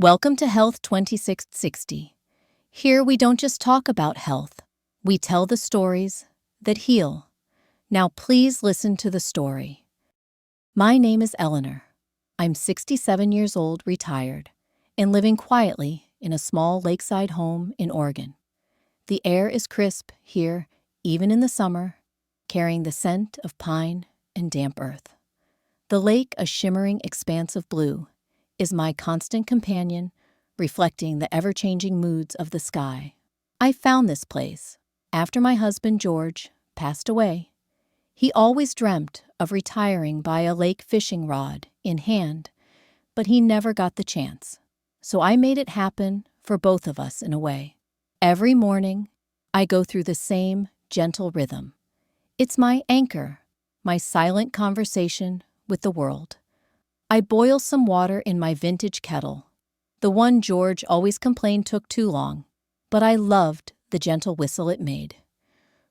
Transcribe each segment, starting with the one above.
Welcome to Health 2660. Here we don't just talk about health, we tell the stories that heal. Now please listen to the story. My name is Eleanor. I'm 67 years old, retired, and living quietly in a small lakeside home in Oregon. The air is crisp here, even in the summer, carrying the scent of pine and damp earth. The lake, a shimmering expanse of blue, is my constant companion, reflecting the ever-changing moods of the sky. I found this place after my husband George passed away. He always dreamt of retiring by a lake, fishing rod in hand, but he never got the chance. So I made it happen for both of us in a way. Every morning, I go through the same gentle rhythm. It's my anchor, my silent conversation with the world. I boil some water in my vintage kettle, the one George always complained took too long, but I loved the gentle whistle it made.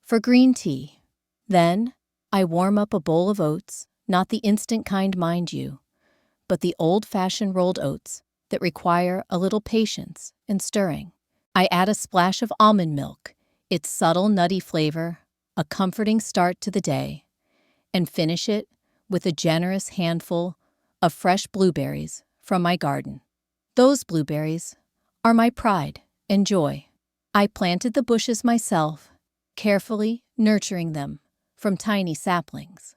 For green tea. Then, I warm up a bowl of oats, not the instant kind, mind you, but the old-fashioned rolled oats that require a little patience and stirring. I add a splash of almond milk, its subtle nutty flavor, a comforting start to the day, and finish it with a generous handful of fresh blueberries from my garden. Those blueberries are my pride and joy. I planted the bushes myself, carefully nurturing them from tiny saplings.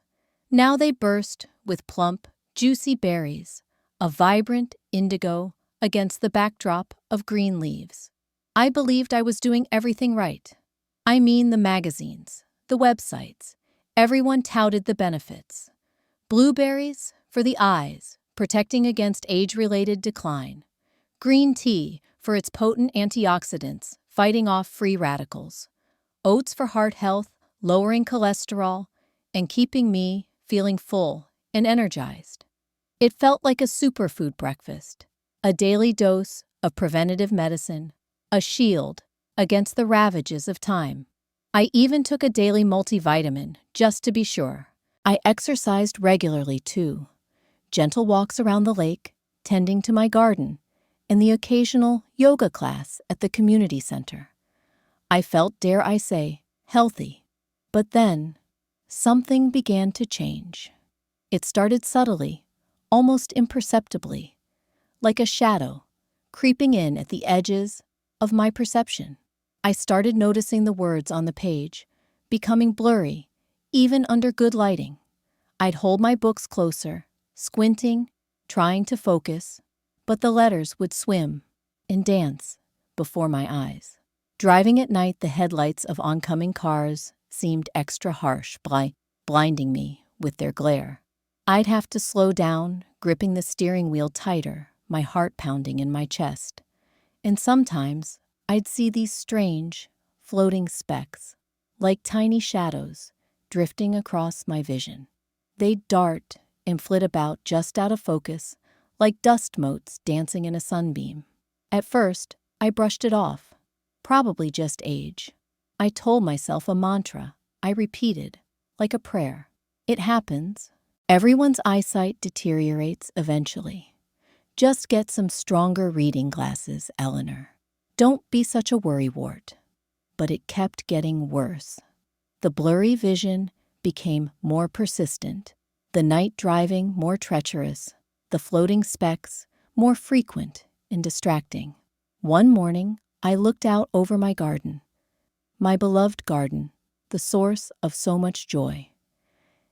Now they burst with plump, juicy berries, a vibrant indigo against the backdrop of green leaves. I believed I was doing everything right. I mean, the magazines, the websites, everyone touted the benefits. Blueberries for the eyes, protecting against age-related decline. Green tea for its potent antioxidants, fighting off free radicals. Oats for heart health, lowering cholesterol, and keeping me feeling full and energized. It felt like a superfood breakfast, a daily dose of preventative medicine, a shield against the ravages of time. I even took a daily multivitamin, just to be sure. I exercised regularly, too. Gentle walks around the lake, tending to my garden, and the occasional yoga class at the community center. I felt, dare I say, healthy. But then, something began to change. It started subtly, almost imperceptibly, like a shadow, creeping in at the edges of my perception. I started noticing the words on the page, becoming blurry, even under good lighting. I'd hold my books closer, squinting, trying to focus, but the letters would swim and dance before my eyes. Driving at night, the headlights of oncoming cars seemed extra harsh, blinding me with their glare. I'd have to slow down, gripping the steering wheel tighter, my heart pounding in my chest. And sometimes I'd see these strange, floating specks, like tiny shadows, drifting across my vision. They'd dart and flit about just out of focus, like dust motes dancing in a sunbeam. At first, I brushed it off. Probably just age. I told myself a mantra I repeated, like a prayer. It happens. Everyone's eyesight deteriorates eventually. Just get some stronger reading glasses, Eleanor. Don't be such a worrywart. But it kept getting worse. The blurry vision became more persistent, the night driving more treacherous, the floating specks more frequent and distracting. One morning, I looked out over my garden, my beloved garden, the source of so much joy,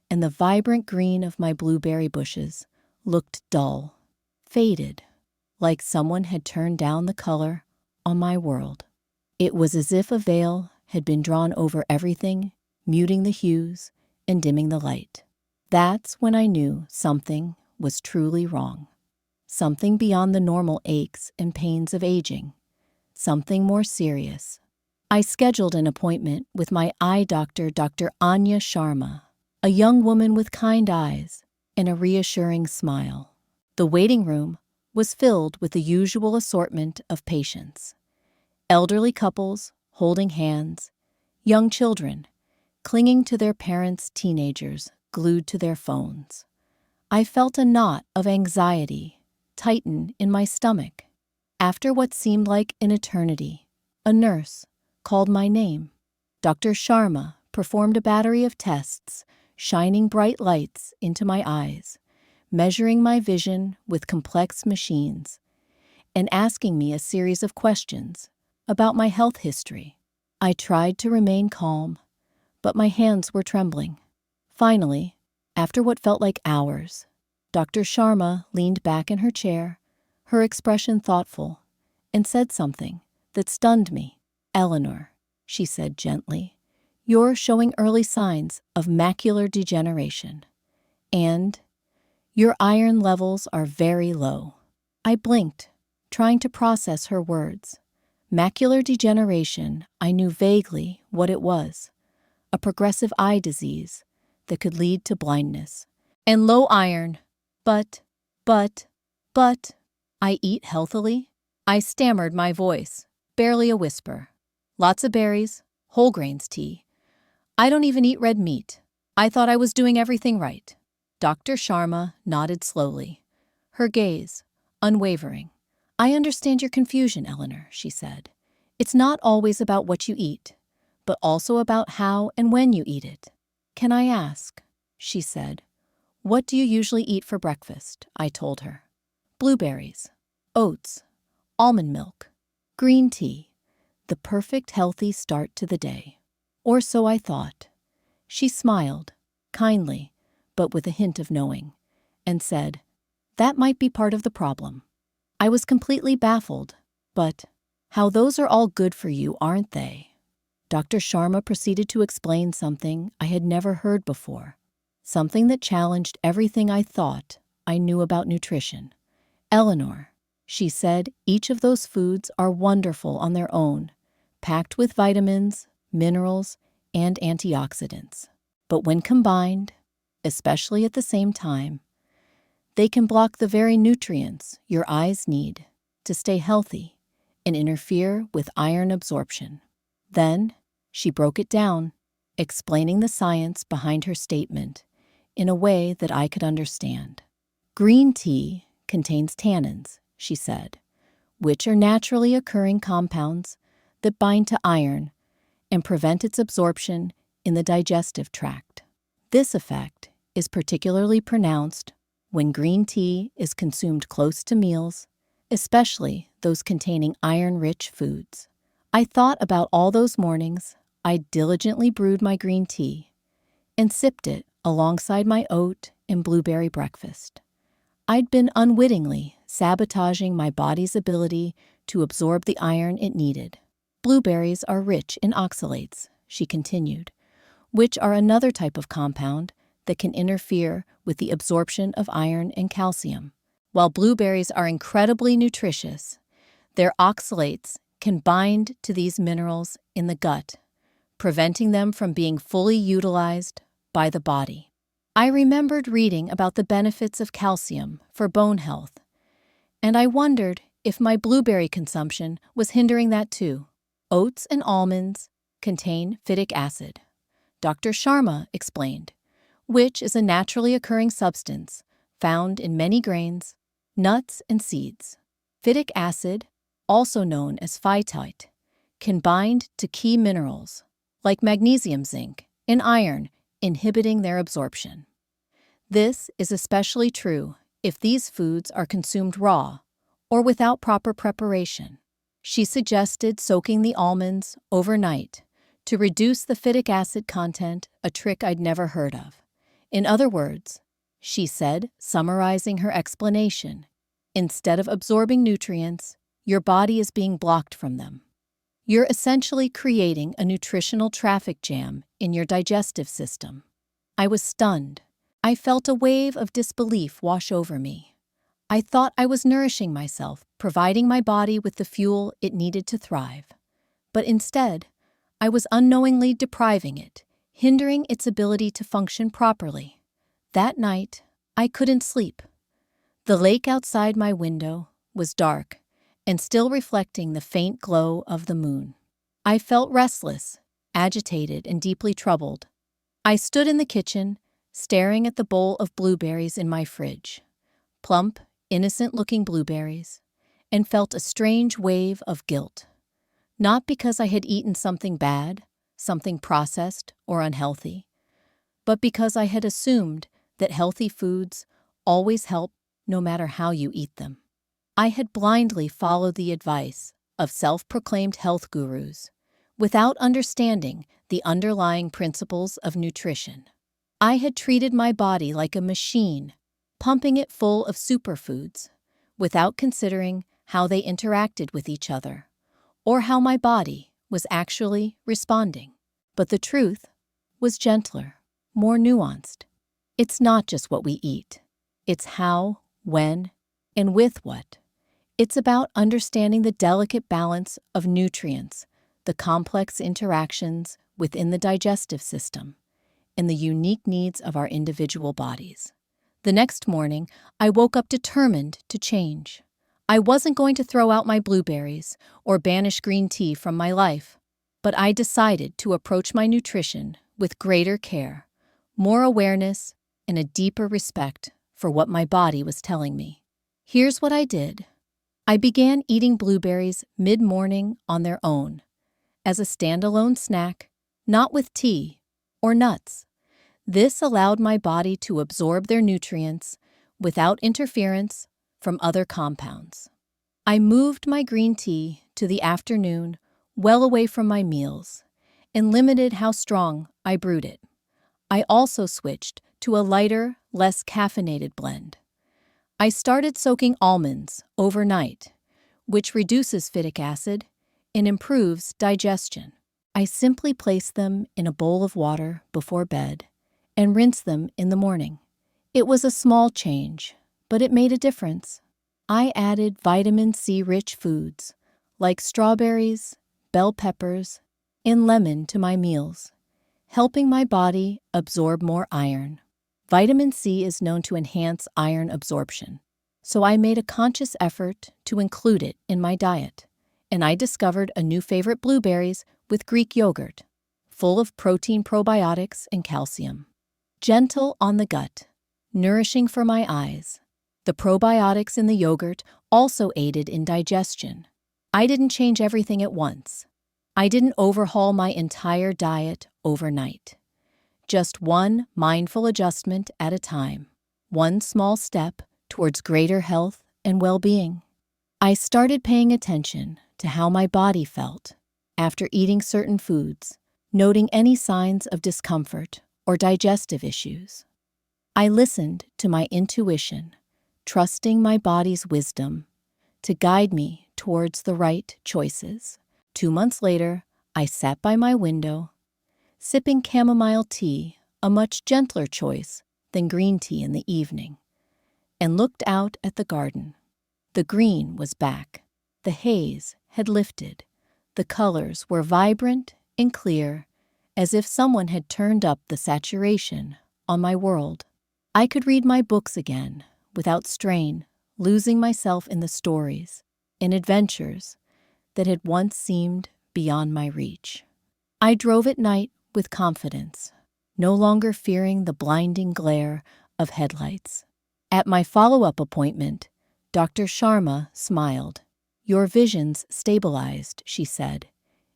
and the vibrant green of my blueberry bushes looked dull, faded, like someone had turned down the color on my world. It was as if a veil had been drawn over everything, muting the hues and dimming the light. That's when I knew something was truly wrong. Something beyond the normal aches and pains of aging. Something more serious. I scheduled an appointment with my eye doctor, Dr. Anya Sharma, a young woman with kind eyes and a reassuring smile. The waiting room was filled with the usual assortment of patients. Elderly couples holding hands, young children clinging to their parents, teenagers glued to their phones. I felt a knot of anxiety tighten in my stomach. After what seemed like an eternity, a nurse called my name. Dr. Sharma performed a battery of tests, shining bright lights into my eyes, measuring my vision with complex machines, and asking me a series of questions about my health history. I tried to remain calm, but my hands were trembling. Finally, after what felt like hours, Dr. Sharma leaned back in her chair, her expression thoughtful, and said something that stunned me. "Eleanor," she said gently, "you're showing early signs of macular degeneration, and your iron levels are very low." I blinked, trying to process her words. Macular degeneration, I knew vaguely what it was, a progressive eye disease that could lead to blindness. And low iron. But, I eat healthily? I stammered my voice, barely a whisper. Lots of berries, whole grains tea. I don't even eat red meat. I thought I was doing everything right. Dr. Sharma nodded slowly, her gaze unwavering. "I understand your confusion, Eleanor," she said. "It's not always about what you eat, but also about how and when you eat it." "Can I ask," she said, "what do you usually eat for breakfast?" I told her. "Blueberries, oats, almond milk, green tea, the perfect healthy start to the day." Or so I thought. She smiled, kindly, but with a hint of knowing, and said, "That might be part of the problem." I was completely baffled, but how those are all good for you, aren't they? Dr. Sharma proceeded to explain something I had never heard before, something that challenged everything I thought I knew about nutrition. "Eleanor," she said, "each of those foods are wonderful on their own, packed with vitamins, minerals, and antioxidants. But when combined, especially at the same time, they can block the very nutrients your eyes need to stay healthy and interfere with iron absorption." Then she broke it down, explaining the science behind her statement in a way that I could understand. "Green tea contains tannins," she said, "which are naturally occurring compounds that bind to iron and prevent its absorption in the digestive tract. This effect is particularly pronounced when green tea is consumed close to meals, especially those containing iron-rich foods." I thought about all those mornings I diligently brewed my green tea and sipped it alongside my oat and blueberry breakfast. I'd been unwittingly sabotaging my body's ability to absorb the iron it needed. "Blueberries are rich in oxalates," she continued, "which are another type of compound that can interfere with the absorption of iron and calcium. While blueberries are incredibly nutritious, their oxalates can bind to these minerals in the gut, preventing them from being fully utilized by the body." I remembered reading about the benefits of calcium for bone health, and I wondered if my blueberry consumption was hindering that too. "Oats and almonds contain phytic acid," Dr. Sharma explained, "which is a naturally occurring substance found in many grains, nuts, and seeds. Phytic acid, also known as phytite, can bind to key minerals like magnesium, zinc, and iron, inhibiting their absorption. This is especially true if these foods are consumed raw or without proper preparation." She suggested soaking the almonds overnight to reduce the phytic acid content, a trick I'd never heard of. "In other words," she said, summarizing her explanation, "instead of absorbing nutrients, your body is being blocked from them. You're essentially creating a nutritional traffic jam in your digestive system." I was stunned. I felt a wave of disbelief wash over me. I thought I was nourishing myself, providing my body with the fuel it needed to thrive. But instead, I was unknowingly depriving it, hindering its ability to function properly. That night, I couldn't sleep. The lake outside my window was dark and still reflecting the faint glow of the moon. I felt restless, agitated, and deeply troubled. I stood in the kitchen, staring at the bowl of blueberries in my fridge. Plump, innocent-looking blueberries, and felt a strange wave of guilt. Not because I had eaten something bad, something processed or unhealthy, but because I had assumed that healthy foods always help no matter how you eat them. I had blindly followed the advice of self-proclaimed health gurus without understanding the underlying principles of nutrition. I had treated my body like a machine, pumping it full of superfoods, without considering how they interacted with each other, or how my body was actually responding. But the truth was gentler, more nuanced. It's not just what we eat. It's how, when, and with what. It's about understanding the delicate balance of nutrients, the complex interactions within the digestive system, and the unique needs of our individual bodies. The next morning, I woke up determined to change. I wasn't going to throw out my blueberries or banish green tea from my life, but I decided to approach my nutrition with greater care, more awareness, and a deeper respect for what my body was telling me. Here's what I did. I began eating blueberries mid-morning on their own, as a standalone snack, not with tea or nuts. This allowed my body to absorb their nutrients without interference from other compounds. I moved my green tea to the afternoon, well away from my meals, and limited how strong I brewed it. I also switched to a lighter, less caffeinated blend. I started soaking almonds overnight, which reduces phytic acid and improves digestion. I simply place them in a bowl of water before bed and rinse them in the morning. It was a small change, but it made a difference. I added vitamin C-rich foods like strawberries, bell peppers, and lemon to my meals, helping my body absorb more iron. Vitamin C is known to enhance iron absorption, so I made a conscious effort to include it in my diet, and I discovered a new favorite: blueberries with Greek yogurt, full of protein, probiotics, and calcium. Gentle on the gut, nourishing for my eyes. The probiotics in the yogurt also aided in digestion. I didn't change everything at once. I didn't overhaul my entire diet overnight. Just one mindful adjustment at a time, one small step towards greater health and well-being. I started paying attention to how my body felt after eating certain foods, noting any signs of discomfort or digestive issues. I listened to my intuition, trusting my body's wisdom to guide me towards the right choices. 2 months later, I sat by my window, sipping chamomile tea, a much gentler choice than green tea in the evening, and looked out at the garden. The green was back. The haze had lifted. The colors were vibrant and clear, as if someone had turned up the saturation on my world. I could read my books again without strain, losing myself in the stories and adventures that had once seemed beyond my reach. I drove at night with confidence, no longer fearing the blinding glare of headlights. At my follow-up appointment, Dr. Sharma smiled. "Your vision's stabilized," she said,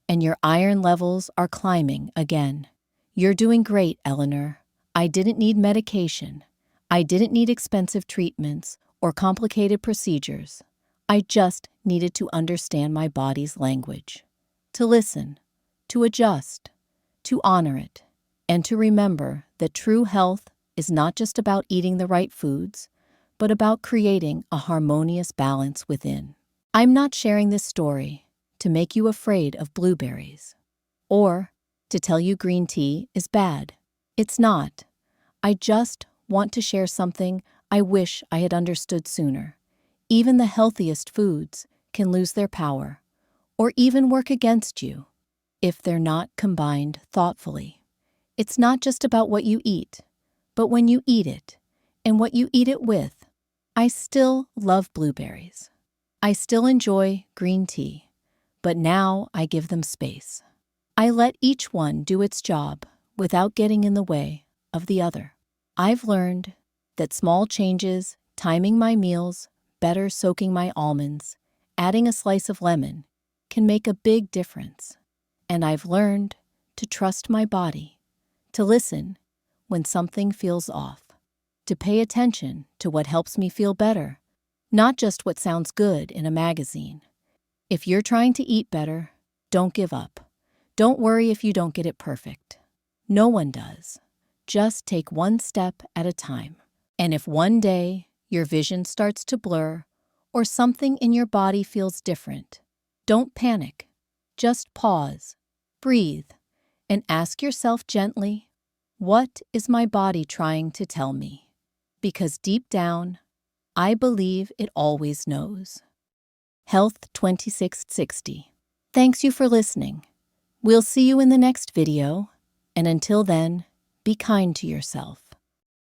"and your iron levels are climbing again. You're doing great, Eleanor. I didn't need medication. I didn't need expensive treatments or complicated procedures. I just needed to understand my body's language, to listen, to adjust, to honor it, and to remember that true health is not just about eating the right foods, but about creating a harmonious balance within." I'm not sharing this story to make you afraid of blueberries or to tell you green tea is bad. It's not. I just want to share something I wish I had understood sooner. Even the healthiest foods can lose their power or even work against you if they're not combined thoughtfully. It's not just about what you eat, but when you eat it and what you eat it with. I still love blueberries. I still enjoy green tea, but now I give them space. I let each one do its job without getting in the way of the other. I've learned that small changes, timing my meals, better soaking my almonds, Adding a slice of lemon can make a big difference. And I've learned to trust my body, to listen when something feels off, to pay attention to what helps me feel better, not just what sounds good in a magazine. If you're trying to eat better, don't give up. Don't worry if you don't get it perfect. No one does. Just take one step at a time. And if one day your vision starts to blur or something in your body feels different, don't panic. Just pause, breathe, and ask yourself gently, what is my body trying to tell me? Because deep down, I believe it always knows. Health 2660. Thanks you for listening. We'll see you in the next video, and until then, be kind to yourself.